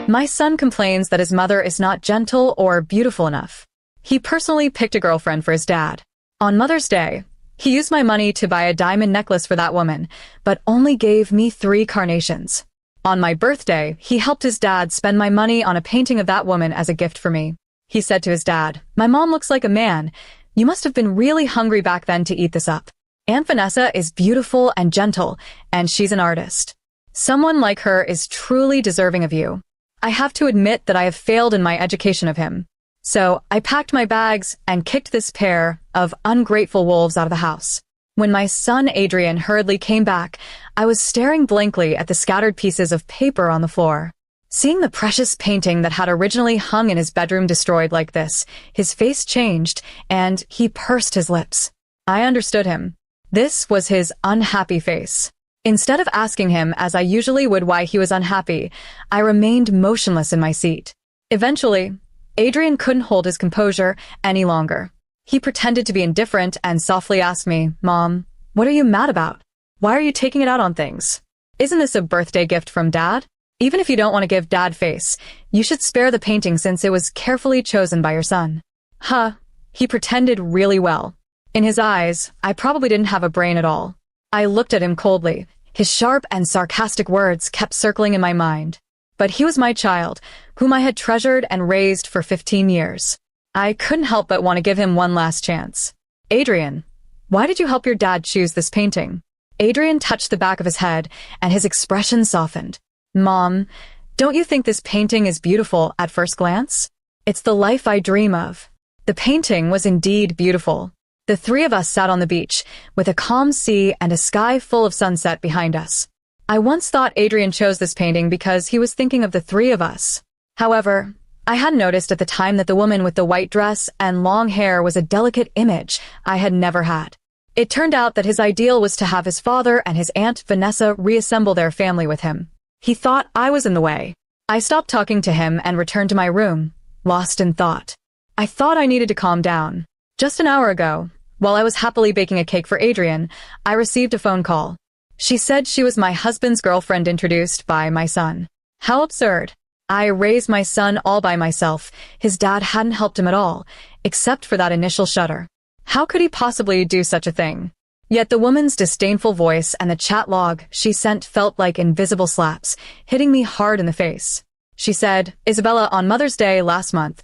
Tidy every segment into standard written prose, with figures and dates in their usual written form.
My son complains that his mother is not gentle or beautiful enough. He personally picked a girlfriend for his dad. On Mother's Day, he used my money to buy a diamond necklace for that woman, but only gave me 3 carnations. On my birthday, he helped his dad spend my money on a painting of that woman as a gift for me. He said to his dad, "My mom looks like a man. You must have been really hungry back then to eat this up. Aunt Vanessa is beautiful and gentle, and she's an artist. Someone like her is truly deserving of you." I have to admit that I have failed in my education of him. So I packed my bags and kicked this pair of ungrateful wolves out of the house. When my son Adrian hurriedly came back, I was staring blankly at the scattered pieces of paper on the floor. Seeing the precious painting that had originally hung in his bedroom destroyed like this, his face changed, and he pursed his lips. I understood him. This was his unhappy face. Instead of asking him, as I usually would, why he was unhappy, I remained motionless in my seat. Eventually, Adrian couldn't hold his composure any longer. He pretended to be indifferent and softly asked me, "Mom, what are you mad about? Why are you taking it out on things? Isn't this a birthday gift from Dad? Even if you don't want to give Dad face, you should spare the painting since it was carefully chosen by your son." Huh, he pretended really well. In his eyes, I probably didn't have a brain at all. I looked at him coldly. His sharp and sarcastic words kept circling in my mind. But he was my child, whom I had treasured and raised for 15 years. I couldn't help but want to give him one last chance. "Adrian, why did you help your dad choose this painting?" Adrian touched the back of his head, and his expression softened. "Mom, don't you think this painting is beautiful at first glance? It's the life I dream of." The painting was indeed beautiful. The 3 of us sat on the beach, with a calm sea and a sky full of sunset behind us. I once thought Adrian chose this painting because he was thinking of the 3 of us. However, I had noticed at the time that the woman with the white dress and long hair was a delicate image I had never had. It turned out that his ideal was to have his father and his Aunt Vanessa reassemble their family with him. He thought I was in the way. I stopped talking to him and returned to my room, lost in thought. I thought I needed to calm down. Just an hour ago, while I was happily baking a cake for Adrian, I received a phone call. She said she was my husband's girlfriend introduced by my son. How absurd. I raised my son all by myself. His dad hadn't helped him at all, except for that initial shudder. How could he possibly do such a thing? Yet the woman's disdainful voice and the chat log she sent felt like invisible slaps, hitting me hard in the face. She said, "Isabella, on Mother's Day last month,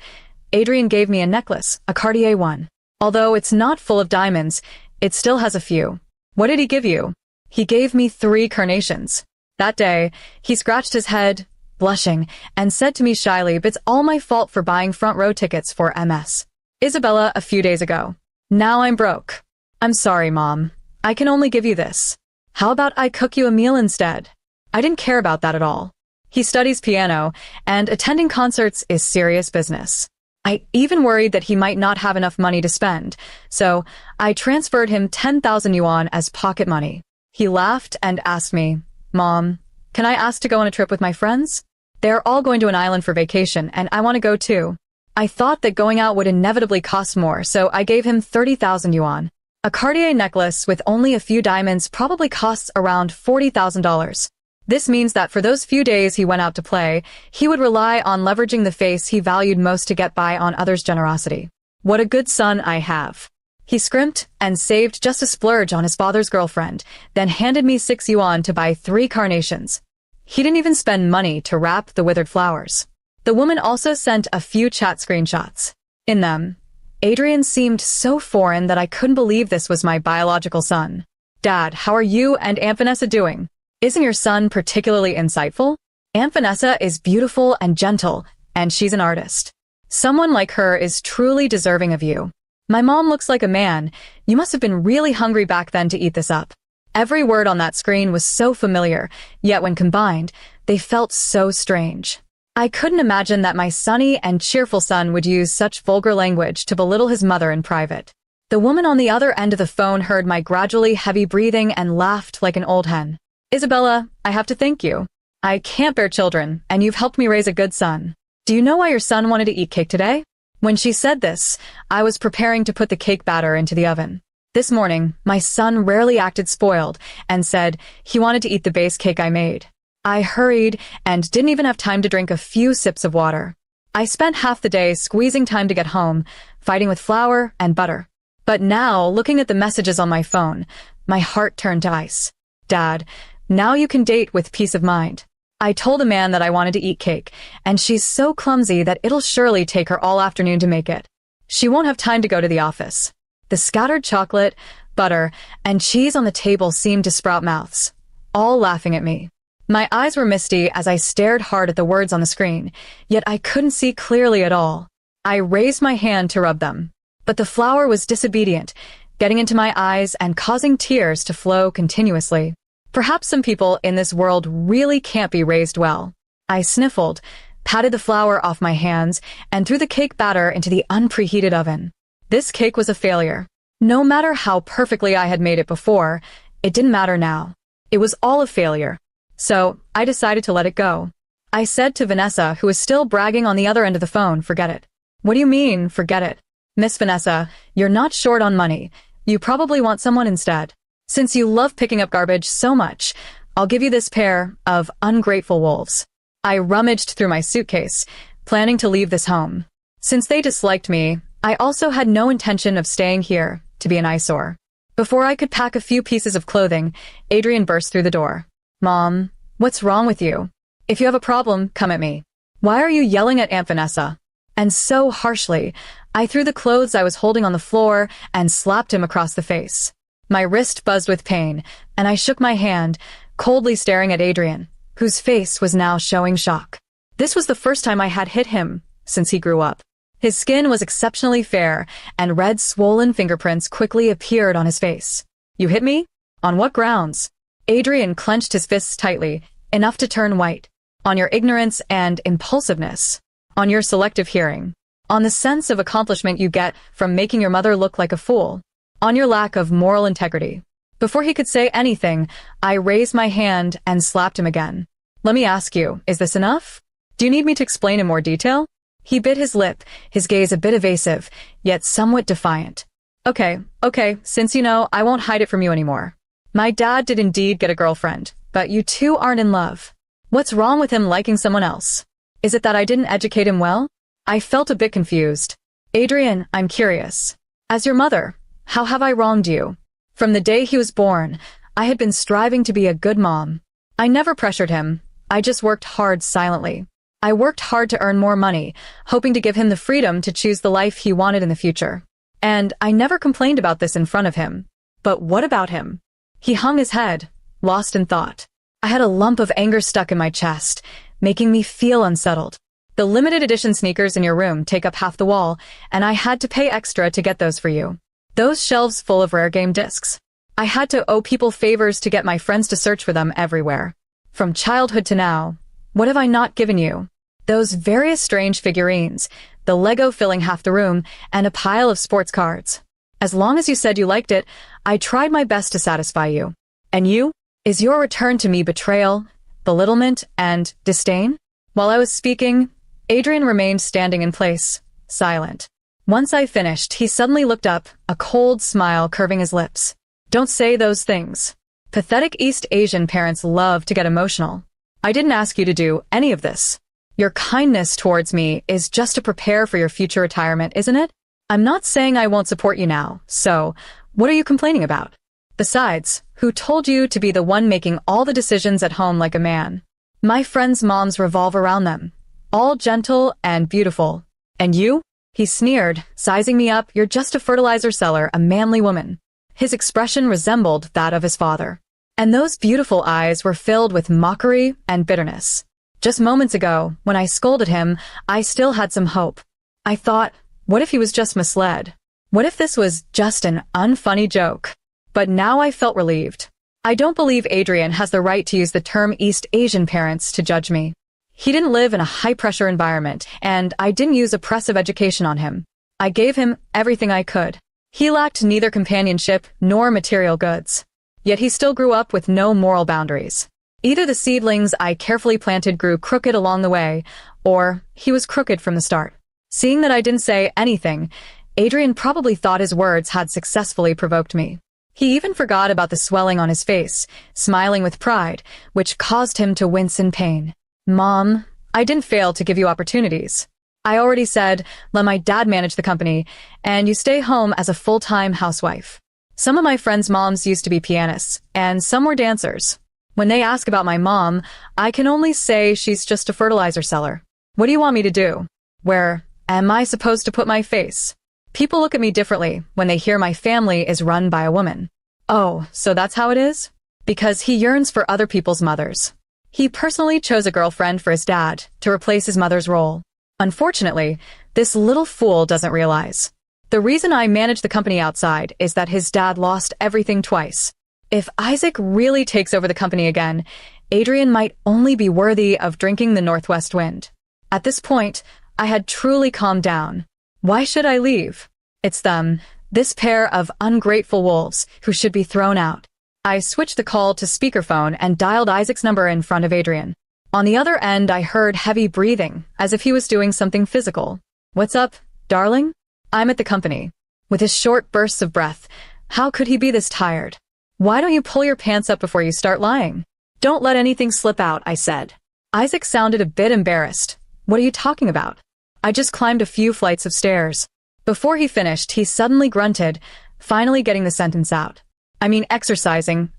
Adrian gave me a necklace, a Cartier one. Although it's not full of diamonds, it still has a few. What did he give you?" "He gave me 3 carnations. That day, he scratched his head, blushing, and said to me shyly, 'It's all my fault for buying front row tickets for MS. Isabella a few days ago. Now I'm broke. I'm sorry, Mom. I can only give you this. How about I cook you a meal instead?' I didn't care about that at all. He studies piano, and attending concerts is serious business. I even worried that he might not have enough money to spend, so I transferred him 10,000 yuan as pocket money. He laughed and asked me, 'Mom, can I ask to go on a trip with my friends? They're all going to an island for vacation, and I want to go too.' I thought that going out would inevitably cost more, so I gave him 30,000 yuan. A Cartier necklace with only a few diamonds probably costs around $40,000. This means that for those few days he went out to play, he would rely on leveraging the face he valued most to get by on others' generosity. What a good son I have. He scrimped and saved just a splurge on his father's girlfriend, then handed me 6 yuan to buy 3 carnations. He didn't even spend money to wrap the withered flowers. The woman also sent a few chat screenshots. In them, Adrian seemed so foreign that I couldn't believe this was my biological son. "Dad, how are you and Aunt Vanessa doing? Isn't your son particularly insightful? Aunt Vanessa is beautiful and gentle, and she's an artist. Someone like her is truly deserving of you. My mom looks like a man. You must have been really hungry back then to eat this up." Every word on that screen was so familiar, yet when combined, they felt so strange. I couldn't imagine that my sunny and cheerful son would use such vulgar language to belittle his mother in private. The woman on the other end of the phone heard my gradually heavy breathing and laughed like an old hen. "Isabella, I have to thank you. I can't bear children, and you've helped me raise a good son. Do you know why your son wanted to eat cake today?" When she said this, I was preparing to put the cake batter into the oven. This morning, my son rarely acted spoiled and said he wanted to eat the base cake I made. I hurried and didn't even have time to drink a few sips of water. I spent half the day squeezing time to get home, fighting with flour and butter. But now, looking at the messages on my phone, my heart turned to ice. Dad, now you can date with peace of mind. I told a man that I wanted to eat cake, and she's so clumsy that it'll surely take her all afternoon to make it. She won't have time to go to the office. The scattered chocolate, butter, and cheese on the table seemed to sprout mouths, all laughing at me. My eyes were misty as I stared hard at the words on the screen, yet I couldn't see clearly at all. I raised my hand to rub them, but the flour was disobedient, getting into my eyes and causing tears to flow continuously. Perhaps some people in this world really can't be raised well. I sniffled, patted the flour off my hands, and threw the cake batter into the unpreheated oven. This cake was a failure. No matter how perfectly I had made it before, it didn't matter now. It was all a failure. So, I decided to let it go. I said to Vanessa, who was still bragging on the other end of the phone, forget it. What do you mean, forget it? Miss Vanessa, you're not short on money. You probably want someone instead. Since you love picking up garbage so much, I'll give you this pair of ungrateful wolves. I rummaged through my suitcase, planning to leave this home. Since they disliked me, I also had no intention of staying here to be an eyesore. Before I could pack a few pieces of clothing, Adrian burst through the door. Mom, what's wrong with you? If you have a problem, come at me. Why are you yelling at Aunt Vanessa? And so harshly, I threw the clothes I was holding on the floor and slapped him across the face. My wrist buzzed with pain, and I shook my hand, coldly staring at Adrian, whose face was now showing shock. This was the first time I had hit him since he grew up. His skin was exceptionally fair, and red, swollen fingerprints quickly appeared on his face. You hit me? On what grounds? Adrian clenched his fists tightly, enough to turn white. On your ignorance and impulsiveness. On your selective hearing. On the sense of accomplishment you get from making your mother look like a fool. On your lack of moral integrity. Before he could say anything, I raised my hand and slapped him again. Let me ask you, is this enough? Do you need me to explain in more detail? He bit his lip, his gaze a bit evasive, yet somewhat defiant. Okay, since you know, I won't hide it from you anymore. My dad did indeed get a girlfriend, but you two aren't in love. What's wrong with him liking someone else? Is it that I didn't educate him well? I felt a bit confused. Adrian, I'm curious. As your mother, how have I wronged you? From the day he was born, I had been striving to be a good mom. I never pressured him. I just worked hard silently. I worked hard to earn more money, hoping to give him the freedom to choose the life he wanted in the future. And I never complained about this in front of him. But what about him? He hung his head, lost in thought. I had a lump of anger stuck in my chest, making me feel unsettled. The limited edition sneakers in your room take up half the wall, and I had to pay extra to get those for you. Those shelves full of rare game discs. I had to owe people favors to get my friends to search for them everywhere. From childhood to now, what have I not given you? Those various strange figurines, the Lego filling half the room, and a pile of sports cards. As long as you said you liked it, I tried my best to satisfy you. And you? Is your return to me betrayal, belittlement, and disdain? While I was speaking, Adrian remained standing in place, silent. Once I finished, he suddenly looked up, a cold smile curving his lips. Don't say those things. Pathetic East Asian parents love to get emotional. I didn't ask you to do any of this. Your kindness towards me is just to prepare for your future retirement, isn't it? I'm not saying I won't support you now, so what are you complaining about? Besides, who told you to be the one making all the decisions at home like a man? My friends' moms revolve around them, all gentle and beautiful. And you? He sneered, sizing me up. You're just a fertilizer seller, a manly woman. His expression resembled that of his father. And those beautiful eyes were filled with mockery and bitterness. Just moments ago, when I scolded him, I still had some hope. I thought, what if he was just misled? What if this was just an unfunny joke? But now I felt relieved. I don't believe Adrian has the right to use the term East Asian parents to judge me. He didn't live in a high-pressure environment, and I didn't use oppressive education on him. I gave him everything I could. He lacked neither companionship nor material goods. Yet he still grew up with no moral boundaries. Either the seedlings I carefully planted grew crooked along the way, or he was crooked from the start. Seeing that I didn't say anything, Adrian probably thought his words had successfully provoked me. He even forgot about the swelling on his face, smiling with pride, which caused him to wince in pain. Mom, I didn't fail to give you opportunities. I already said, let my dad manage the company, and you stay home as a full-time housewife. Some of my friends' moms used to be pianists, and some were dancers. When they ask about my mom, I can only say she's just a fertilizer seller. What do you want me to do? Where am I supposed to put my face? People look at me differently when they hear my family is run by a woman. Oh, so that's how it is? Because he yearns for other people's mothers. He personally chose a girlfriend for his dad to replace his mother's role. Unfortunately, this little fool doesn't realize. The reason I manage the company outside is that his dad lost everything twice. If Isaac really takes over the company again, Adrian might only be worthy of drinking the northwest wind. At this point, I had truly calmed down. Why should I leave? It's them, this pair of ungrateful wolves, who should be thrown out. I switched the call to speakerphone and dialed Isaac's number in front of Adrian. On the other end, I heard heavy breathing, as if he was doing something physical. What's up, darling? I'm at the company. With his short bursts of breath, how could he be this tired? Why don't you pull your pants up before you start lying? Don't let anything slip out, I said. Isaac sounded a bit embarrassed. What are you talking about? I just climbed a few flights of stairs. Before he finished, he suddenly grunted, finally getting the sentence out. I mean exercising.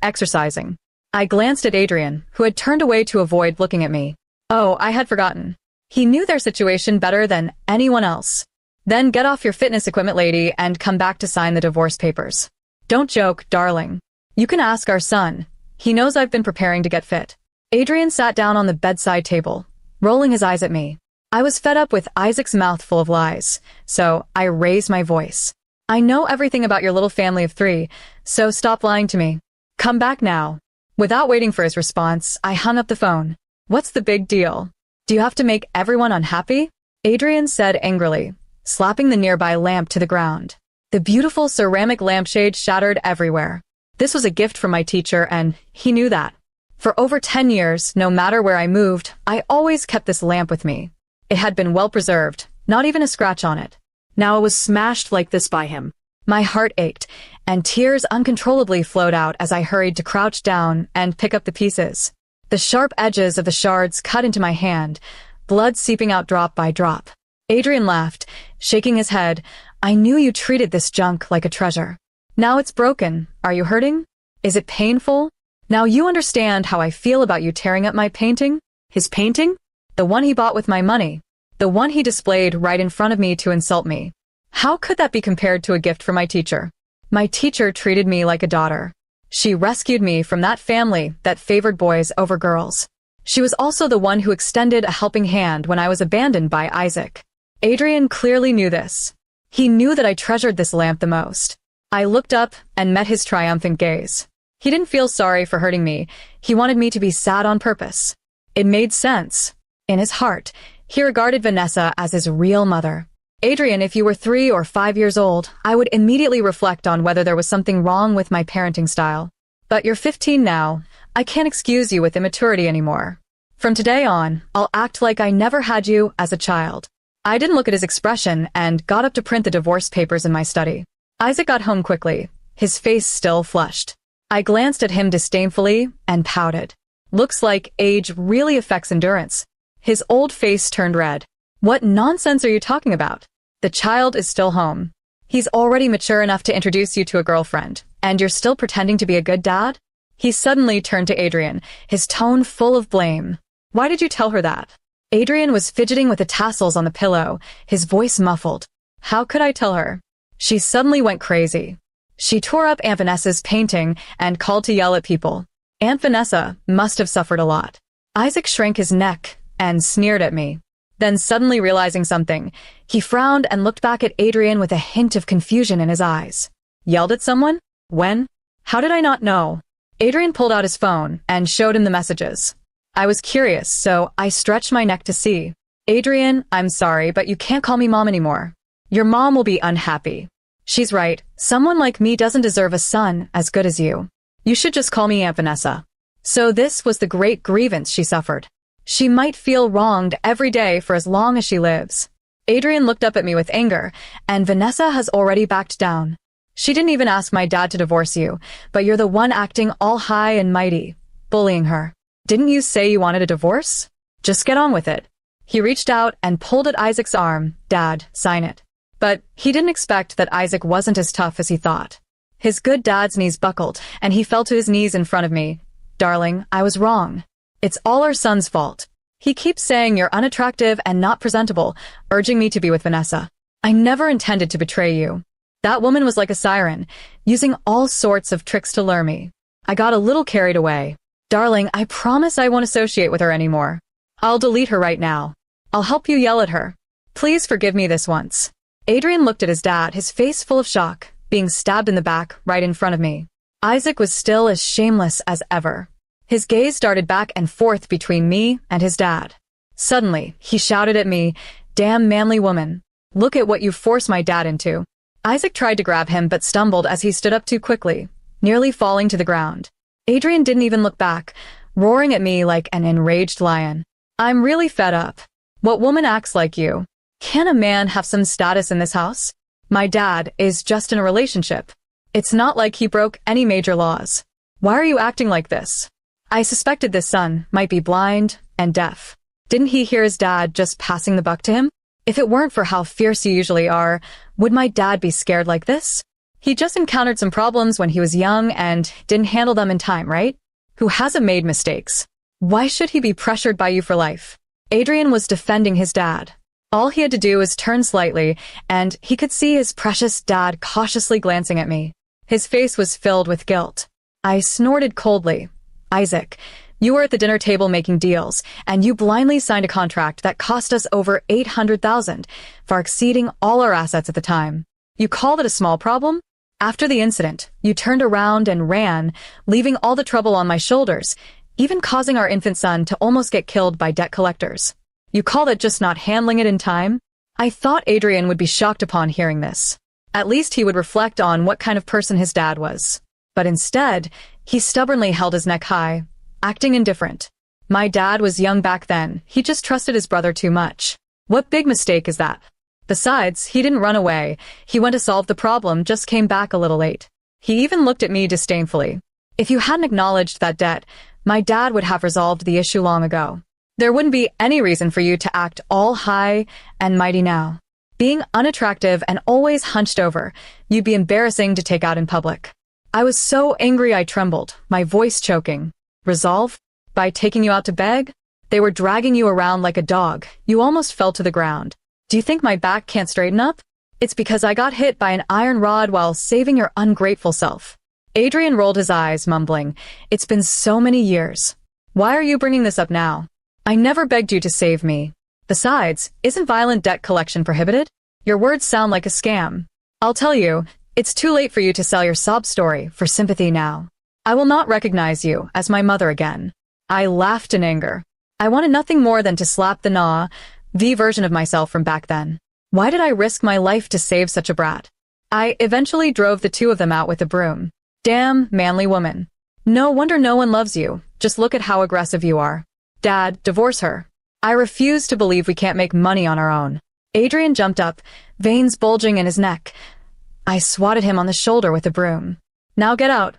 I glanced at Adrian, who had turned away to avoid looking at me. Oh, I had forgotten. He knew their situation better than anyone else. Then get off your fitness equipment, lady, and come back to sign the divorce papers. Don't joke, darling. You can ask our son. He knows I've been preparing to get fit. Adrian sat down on the bedside table, rolling his eyes at me. I was fed up with Isaac's mouth full of lies, so I raised my voice. I know everything about your little family of 3, so stop lying to me. Come back now. Without waiting for his response, I hung up the phone. What's the big deal? Do you have to make everyone unhappy? Adrian said angrily, slapping the nearby lamp to the ground. The beautiful ceramic lampshade shattered everywhere. This was a gift from my teacher, and he knew that. For over 10 years, no matter where I moved, I always kept this lamp with me. It had been well preserved, not even a scratch on it. Now it was smashed like this by him. My heart ached, and tears uncontrollably flowed out as I hurried to crouch down and pick up the pieces. The sharp edges of the shards cut into my hand, blood seeping out drop by drop. Adrian laughed, shaking his head. I knew you treated this junk like a treasure. Now it's broken. Are you hurting? Is it painful? Now you understand how I feel about you tearing up my painting? His painting? The one he bought with my money. The one he displayed right in front of me to insult me. How could that be compared to a gift from my teacher? My teacher treated me like a daughter. She rescued me from that family that favored boys over girls. She was also the one who extended a helping hand when I was abandoned by Isaac. Adrian clearly knew this. He knew that I treasured this lamp the most. I looked up and met his triumphant gaze. He didn't feel sorry for hurting me. He wanted me to be sad on purpose. It made sense. In his heart, he regarded Vanessa as his real mother. Adrian, if you were 3 or 5 years old, I would immediately reflect on whether there was something wrong with my parenting style. But you're 15 now. I can't excuse you with immaturity anymore. From today on, I'll act like I never had you as a child. I didn't look at his expression and got up to print the divorce papers in my study. Isaac got home quickly, his face still flushed. I glanced at him disdainfully and pouted. Looks like age really affects endurance. His old face turned red. What nonsense are you talking about? The child is still home. He's already mature enough to introduce you to a girlfriend, and you're still pretending to be a good dad? He suddenly turned to Adrian, his tone full of blame. Why did you tell her that? Adrian was fidgeting with the tassels on the pillow, his voice muffled. How could I tell her? She suddenly went crazy. She tore up Aunt Vanessa's painting and called to yell at people. Aunt Vanessa must have suffered a lot. Isaac shrank his neck and sneered at me. Then suddenly realizing something, he frowned and looked back at Adrian with a hint of confusion in his eyes. Yelled at someone? When? How did I not know? Adrian pulled out his phone and showed him the messages. I was curious, so I stretched my neck to see. Adrian, I'm sorry, but you can't call me mom anymore. Your mom will be unhappy. She's right. Someone like me doesn't deserve a son as good as you. You should just call me Aunt Vanessa. So this was the great grievance she suffered. She might feel wronged every day for as long as she lives. Adrian looked up at me with anger, and Vanessa has already backed down. She didn't even ask my dad to divorce you, but you're the one acting all high and mighty, bullying her. Didn't you say you wanted a divorce? Just get on with it. He reached out and pulled at Isaac's arm. Dad, sign it. But he didn't expect that Isaac wasn't as tough as he thought. His good dad's knees buckled, and he fell to his knees in front of me. Darling, I was wrong. It's all our son's fault. He keeps saying you're unattractive and not presentable, urging me to be with Vanessa. I never intended to betray you. That woman was like a siren, using all sorts of tricks to lure me. I got a little carried away. Darling, I promise I won't associate with her anymore. I'll delete her right now. I'll help you yell at her. Please forgive me this once. Adrian looked at his dad, his face full of shock, being stabbed in the back right in front of me. Isaac was still as shameless as ever. His gaze darted back and forth between me and his dad. Suddenly, he shouted at me, "Damn manly woman. Look at what you forced my dad into." Isaac tried to grab him but stumbled as he stood up too quickly, nearly falling to the ground. Adrian didn't even look back, roaring at me like an enraged lion. I'm really fed up. What woman acts like you? Can a man have some status in this house? My dad is just in a relationship. It's not like he broke any major laws. Why are you acting like this? I suspected this son might be blind and deaf. Didn't he hear his dad just passing the buck to him? If it weren't for how fierce you usually are, would my dad be scared like this? He just encountered some problems when he was young and didn't handle them in time, right? Who hasn't made mistakes? Why should he be pressured by you for life? Adrian was defending his dad. All he had to do was turn slightly, and he could see his precious dad cautiously glancing at me. His face was filled with guilt. I snorted coldly. Isaac, you were at the dinner table making deals, and you blindly signed a contract that cost us over $800,000, far exceeding all our assets at the time. You called it a small problem? After the incident, you turned around and ran, leaving all the trouble on my shoulders, even causing our infant son to almost get killed by debt collectors. You called it just not handling it in time? I thought Adrian would be shocked upon hearing this. At least he would reflect on what kind of person his dad was. But instead, he stubbornly held his neck high, acting indifferent. My dad was young back then. He just trusted his brother too much. What big mistake is that? Besides, he didn't run away. He went to solve the problem, just came back a little late. He even looked at me disdainfully. If you hadn't acknowledged that debt, my dad would have resolved the issue long ago. There wouldn't be any reason for you to act all high and mighty now. Being unattractive and always hunched over, you'd be embarrassing to take out in public. I was so angry I trembled, my voice choking. Resolve? By taking you out to beg? They were dragging you around like a dog. You almost fell to the ground. Do you think my back can't straighten up? It's because I got hit by an iron rod while saving your ungrateful self. Adrian rolled his eyes, mumbling, "It's been so many years. Why are you bringing this up now? I never begged you to save me. Besides, isn't violent debt collection prohibited? Your words sound like a scam. I'll tell you, it's too late for you to sell your sob story for sympathy now. I will not recognize you as my mother again." I laughed in anger. I wanted nothing more than to slap the version of myself from back then. Why did I risk my life to save such a brat? I eventually drove the two of them out with a broom. Damn manly woman. No wonder no one loves you. Just look at how aggressive you are. Dad, divorce her. I refuse to believe we can't make money on our own. Adrian jumped up, veins bulging in his neck. I swatted him on the shoulder with a broom. Now get out.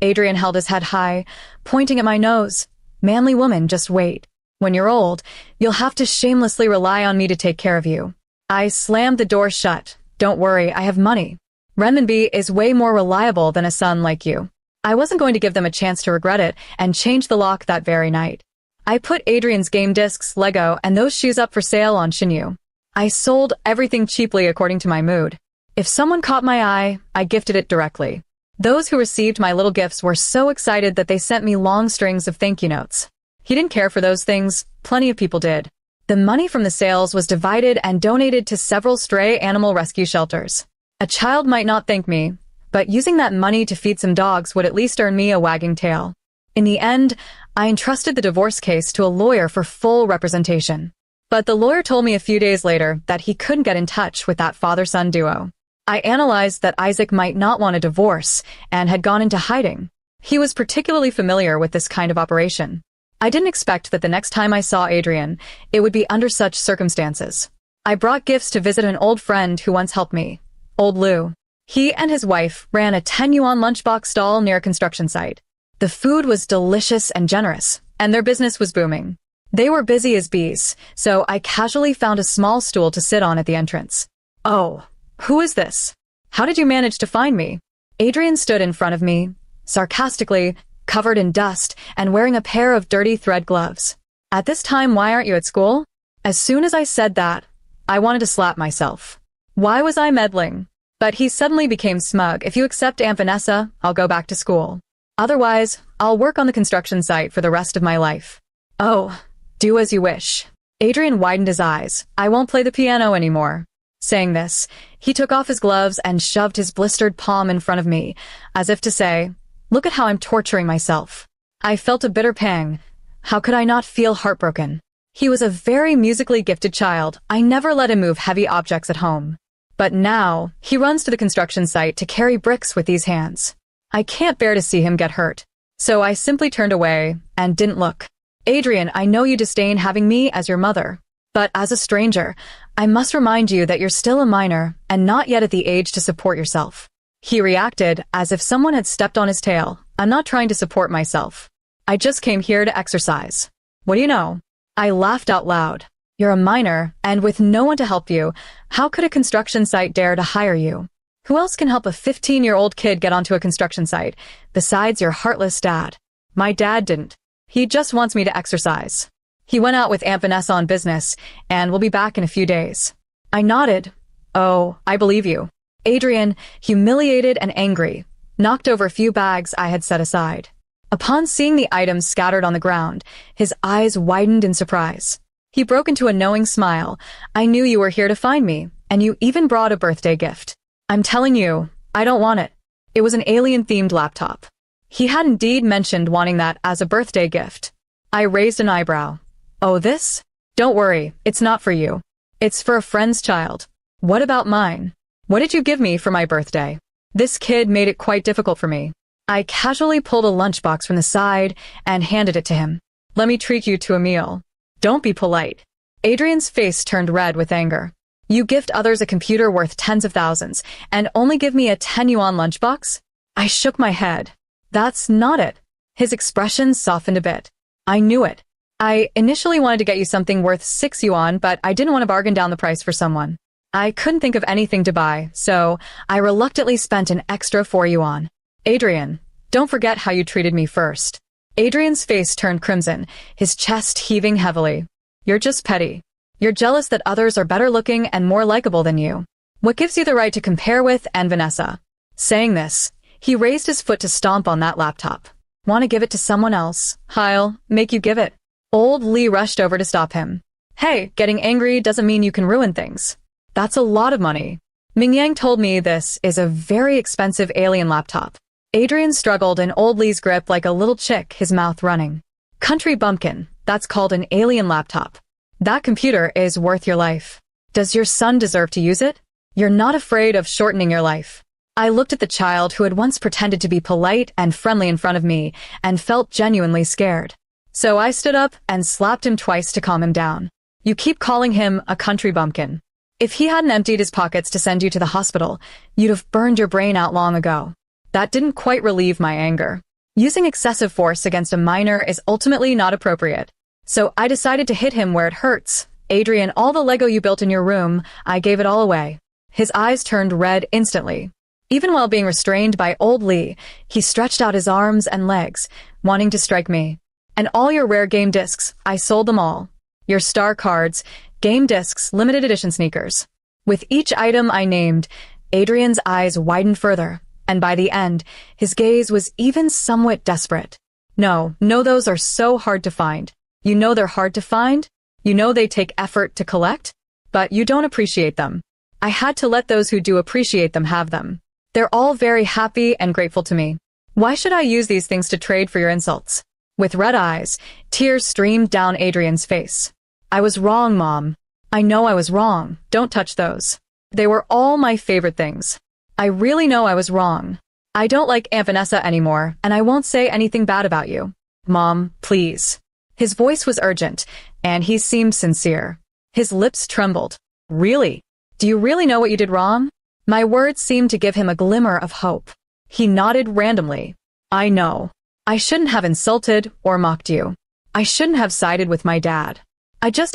Adrian held his head high, pointing at my nose. Manly woman, just wait. When you're old, you'll have to shamelessly rely on me to take care of you. I slammed the door shut. Don't worry, I have money. Renminbi is way more reliable than a son like you. I wasn't going to give them a chance to regret it and change the lock that very night. I put Adrian's game discs, Lego, and those shoes up for sale on Shinyu. I sold everything cheaply according to my mood. If someone caught my eye, I gifted it directly. Those who received my little gifts were so excited that they sent me long strings of thank you notes. He didn't care for those things. Plenty of people did. The money from the sales was divided and donated to several stray animal rescue shelters. A child might not thank me, but using that money to feed some dogs would at least earn me a wagging tail. In the end, I entrusted the divorce case to a lawyer for full representation. But the lawyer told me a few days later that he couldn't get in touch with that father-son duo. I analyzed that Isaac might not want a divorce and had gone into hiding. He was particularly familiar with this kind of operation. I didn't expect that the next time I saw Adrian, it would be under such circumstances. I brought gifts to visit an old friend who once helped me, Old Lou. He and his wife ran a 10 yuan lunchbox stall near a construction site. The food was delicious and generous, and their business was booming. They were busy as bees, so I casually found a small stool to sit on at the entrance. "Oh, who is this? How did you manage to find me?" Adrian stood in front of me, sarcastically, covered in dust, and wearing a pair of dirty thread gloves. "At this time, why aren't you at school?" As soon as I said that, I wanted to slap myself. Why was I meddling? But he suddenly became smug. "If you accept Aunt Vanessa, I'll go back to school. Otherwise, I'll work on the construction site for the rest of my life." "Oh, do as you wish." Adrian widened his eyes. "I won't play the piano anymore." Saying this, he took off his gloves and shoved his blistered palm in front of me, as if to say, "Look at how I'm torturing myself." I felt a bitter pang. How could I not feel heartbroken? He was a very musically gifted child. I never let him move heavy objects at home. But now, he runs to the construction site to carry bricks with these hands. I can't bear to see him get hurt. So I simply turned away and didn't look. "Adrian, I know you disdain having me as your mother. But as a stranger, I must remind you that you're still a minor and not yet at the age to support yourself." He reacted as if someone had stepped on his tail. "I'm not trying to support myself. I just came here to exercise." "What do you know?" I laughed out loud. "You're a minor, and with no one to help you, how could a construction site dare to hire you? Who else can help a 15-year-old kid get onto a construction site, besides your heartless dad?" "My dad didn't. He just wants me to exercise. He went out with Aunt Vanessa on business, and will be back in a few days." I nodded. "Oh, I believe you." Adrian, humiliated and angry, knocked over a few bags I had set aside. Upon seeing the items scattered on the ground, his eyes widened in surprise. He broke into a knowing smile. "I knew you were here to find me, and you even brought a birthday gift. I'm telling you, I don't want it." It was an alien-themed laptop. He had indeed mentioned wanting that as a birthday gift. I raised an eyebrow. "Oh, this? Don't worry, it's not for you. It's for a friend's child." "What about mine? What did you give me for my birthday?" This kid made it quite difficult for me. I casually pulled a lunchbox from the side and handed it to him. "Let me treat you to a meal." "Don't be polite." Adrian's face turned red with anger. "You gift others a computer worth tens of thousands and only give me a 10 yuan lunchbox?" I shook my head. "That's not it." His expression softened a bit. "I knew it. I initially wanted to get you something worth 6 yuan, but I didn't want to bargain down the price for someone. I couldn't think of anything to buy, so I reluctantly spent an extra 4 yuan. "Adrian, don't forget how you treated me first." Adrian's face turned crimson, his chest heaving heavily. "You're just petty. You're jealous that others are better looking and more likable than you. What gives you the right to compare with Aunt Vanessa?" Saying this, he raised his foot to stomp on that laptop. "Want to give it to someone else? I'll make you give it." Old Lee rushed over to stop him. "Hey, getting angry doesn't mean you can ruin things. That's a lot of money." Mingyang told me this is a very expensive alien laptop. Adrian struggled in Old Lee's grip like a little chick, his mouth running. "Country bumpkin, that's called an alien laptop. That computer is worth your life. Does your son deserve to use it? You're not afraid of shortening your life." I looked at the child who had once pretended to be polite and friendly in front of me and felt genuinely scared. So I stood up and slapped him twice to calm him down. "You keep calling him a country bumpkin. If he hadn't emptied his pockets to send you to the hospital, you'd have burned your brain out long ago." That didn't quite relieve my anger. Using excessive force against a minor is ultimately not appropriate. So I decided to hit him where it hurts. "Adrian, all the Lego you built in your room, I gave it all away." His eyes turned red instantly. Even while being restrained by Old Lee, he stretched out his arms and legs, wanting to strike me. "And all your rare game discs, I sold them all. Your star cards, game discs, limited edition sneakers." With each item I named, Adrian's eyes widened further, and by the end, his gaze was even somewhat desperate. No, those are so hard to find. You know they're hard to find? You know they take effort to collect? But you don't appreciate them. I had to let those who do appreciate them have them. They're all very happy and grateful to me. Why should I use these things to trade for your insults? With red eyes, tears streamed down Adrian's face. "I was wrong, Mom. I know I was wrong. Don't touch those. They were all my favorite things. I really know I was wrong. I don't like Aunt Vanessa anymore, and I won't say anything bad about you. Mom, please." His voice was urgent, and he seemed sincere. His lips trembled. "Really? Do you really know what you did wrong?" My words seemed to give him a glimmer of hope. He nodded randomly. I know. I shouldn't have insulted or mocked you. I shouldn't have sided with my dad.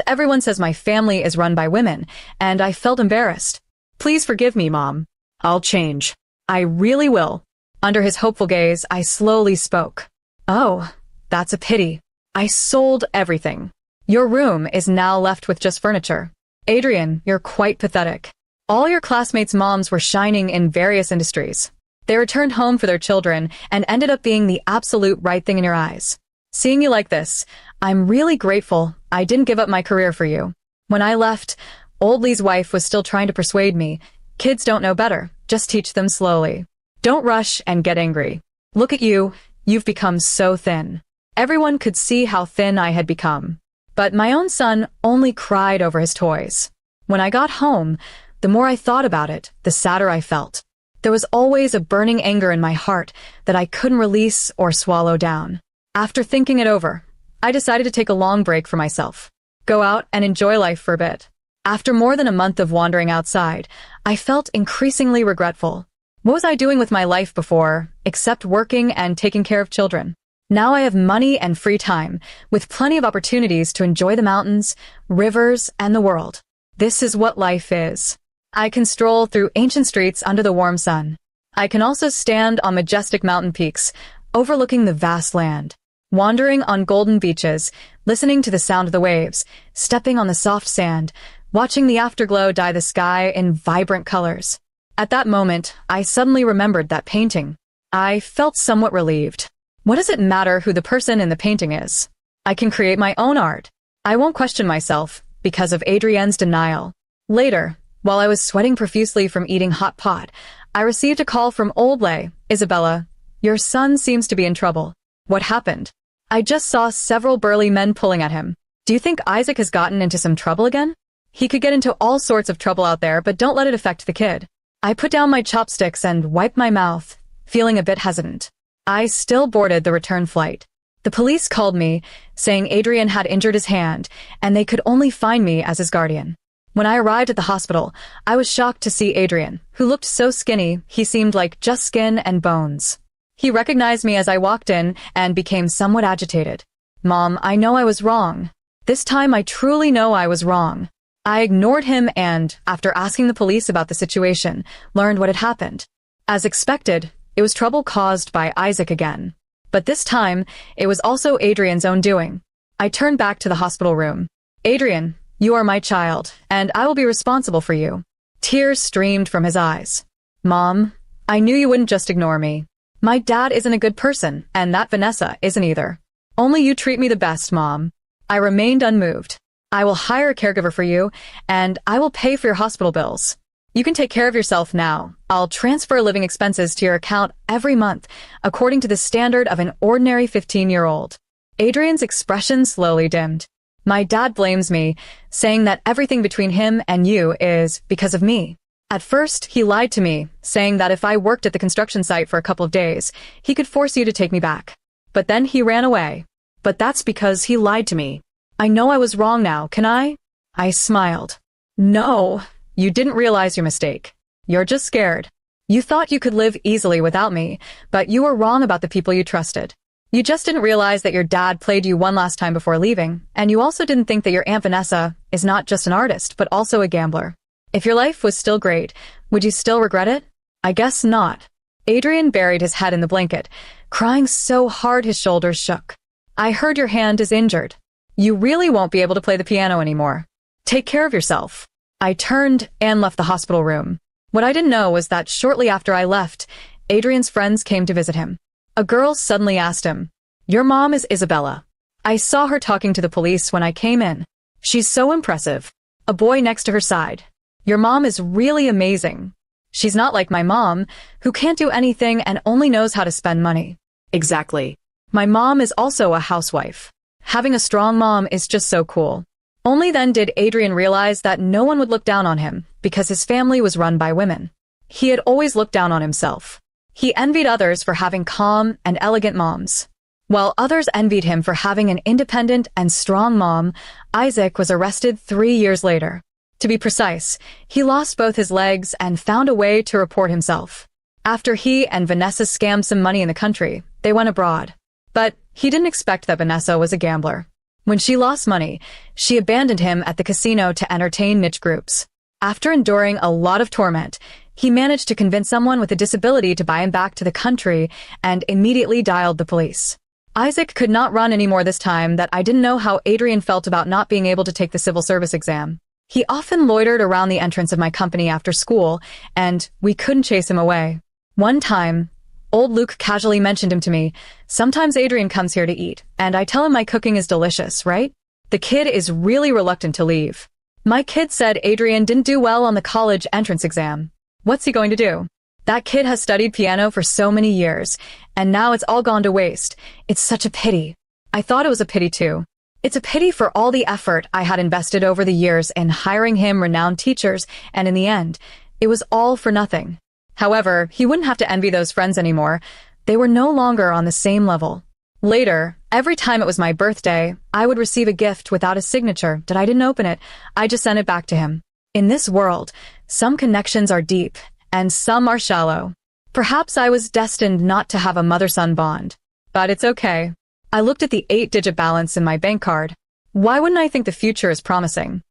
Everyone says my family is run by women, and I felt embarrassed. Please forgive me, Mom. I'll change. I really will. Under his hopeful gaze, I slowly spoke. Oh, that's a pity. I sold everything. Your room is now left with just furniture. Adrian, you're quite pathetic. All your classmates' moms were shining in various industries. They returned home for their children and ended up being the absolute right thing in your eyes. Seeing you like this, I'm really grateful I didn't give up my career for you. When I left, Old Lee's wife was still trying to persuade me. Kids don't know better. Just teach them slowly. Don't rush and get angry. Look at you. You've become so thin. Everyone could see how thin I had become. But my own son only cried over his toys. When I got home, the more I thought about it, the sadder I felt. There was always a burning anger in my heart that I couldn't release or swallow down. After thinking it over, I decided to take a long break for myself. Go out and enjoy life for a bit. After more than a month of wandering outside, I felt increasingly regretful. What was I doing with my life before, except working and taking care of children? Now I have money and free time, with plenty of opportunities to enjoy the mountains, rivers, and the world. This is what life is. I can stroll through ancient streets under the warm sun. I can also stand on majestic mountain peaks, overlooking the vast land. Wandering on golden beaches, listening to the sound of the waves, stepping on the soft sand, watching the afterglow dye the sky in vibrant colors. At that moment, I suddenly remembered that painting. I felt somewhat relieved. What does it matter who the person in the painting is? I can create my own art. I won't question myself because of Adrienne's denial. Later, while I was sweating profusely from eating hot pot, I received a call from Old Lay. Isabella, your son seems to be in trouble. What happened? I just saw several burly men pulling at him. Do you think Isaac has gotten into some trouble again? He could get into all sorts of trouble out there, but don't let it affect the kid. I put down my chopsticks and wiped my mouth, feeling a bit hesitant. I still boarded the return flight. The police called me, saying Adrian had injured his hand, and they could only find me as his guardian. When I arrived at the hospital, I was shocked to see Adrian, who looked so skinny he seemed like just skin and bones. He recognized me as I walked in and became somewhat agitated. Mom, I know I was wrong. This time I truly know I was wrong. I ignored him and, after asking the police about the situation, learned what had happened. As expected, it was trouble caused by Isaac again. But this time, it was also Adrian's own doing. I turned back to the hospital room. Adrian, you are my child, and I will be responsible for you. Tears streamed from his eyes. Mom, I knew you wouldn't just ignore me. My dad isn't a good person, and that Vanessa isn't either. Only you treat me the best, Mom. I remained unmoved. I will hire a caregiver for you, and I will pay for your hospital bills. You can take care of yourself now. I'll transfer living expenses to your account every month, according to the standard of an ordinary 15-year-old. Adrian's expression slowly dimmed. My dad blames me, saying that everything between him and you is because of me. At first, he lied to me, saying that if I worked at the construction site for a couple of days, he could force you to take me back. But then he ran away. But that's because he lied to me. I know I was wrong now, can I? I smiled. No, you didn't realize your mistake. You're just scared. You thought you could live easily without me, but you were wrong about the people you trusted. You just didn't realize that your dad played you one last time before leaving, and you also didn't think that your Aunt Vanessa is not just an artist, but also a gambler. If your life was still great, would you still regret it? I guess not. Adrian buried his head in the blanket, crying so hard his shoulders shook. I heard your hand is injured. You really won't be able to play the piano anymore. Take care of yourself. I turned and left the hospital room. What I didn't know was that shortly after I left, Adrian's friends came to visit him. A girl suddenly asked him, "Your mom is Isabella. I saw her talking to the police when I came in. She's so impressive." A boy next to her sighed. "Your mom is really amazing. She's not like my mom, who can't do anything and only knows how to spend money." Exactly. My mom is also a housewife. Having a strong mom is just so cool. Only then did Adrian realize that no one would look down on him because his family was run by women. He had always looked down on himself. He envied others for having calm and elegant moms. While others envied him for having an independent and strong mom, Isaac was arrested 3 years later. To be precise, he lost both his legs and found a way to report himself. After he and Vanessa scammed some money in the country, they went abroad. But he didn't expect that Vanessa was a gambler. When she lost money, she abandoned him at the casino to entertain niche groups. After enduring a lot of torment, he managed to convince someone with a disability to buy him back to the country and immediately dialed the police. Isaac could not run anymore this time that I didn't know how Adrian felt about not being able to take the civil service exam. He often loitered around the entrance of my company after school, and we couldn't chase him away. One time, old Luke casually mentioned him to me. Sometimes Adrian comes here to eat, and I tell him my cooking is delicious, right? The kid is really reluctant to leave. My kid said Adrian didn't do well on the college entrance exam. What's he going to do? That kid has studied piano for so many years, and now it's all gone to waste. It's such a pity. I thought it was a pity too. It's a pity for all the effort I had invested over the years in hiring him renowned teachers, and in the end, it was all for nothing. However, he wouldn't have to envy those friends anymore. They were no longer on the same level. Later, every time it was my birthday, I would receive a gift without a signature that I didn't open it. I just sent it back to him. In this world, some connections are deep, and some are shallow. Perhaps I was destined not to have a mother-son bond. But it's okay. I looked at the 8-digit balance in my bank card. Why wouldn't I think the future is promising?